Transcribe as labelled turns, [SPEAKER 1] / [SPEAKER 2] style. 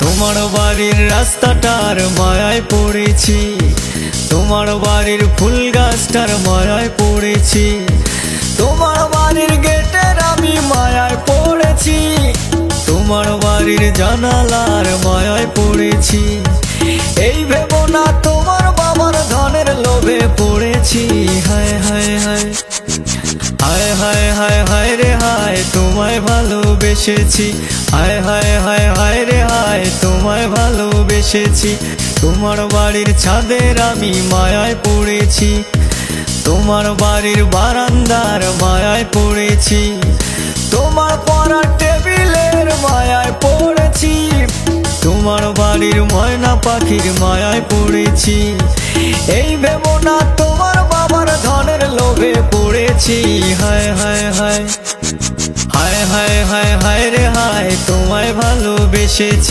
[SPEAKER 1] তোমার বাড়ির রাস্তাটার মায়ায় পড়েছি, তোমার বাড়ির ফুল গাছটার মায়ায় পড়েছি, তোমার বাড়ির গেটের আমি মায়ায় পড়েছি, তোমার বাড়ির জানালার মায়ায় পড়েছি। এই ভেবো না তোমার বাবার ধনের লোভে পড়েছি। হায় হায় হায় হায় হায় হায় হায় রে হায়, তোমায় ভালোবেসেছি। হায় হায় হায় হায় রে হায়, তোমায় ভালোবেসেছি। তোমার বাড়ির ছাদের আমি মায়ায় পড়েছি, তোমার বাড়ির বারান্দার মায়ায় পড়েছি, তোমার পড়ার টেবিলের মায়ায় পড়েছি, তোমার বাড়ির ময়না পাখির মায়ায় পড়েছি। এই ভেবো না তোমার বাবার ধনের লোভে পড়েছি। হায় হায় হায় হায় হায় হায় হায় রে হায়, তোমায় ভালোবেসেছি।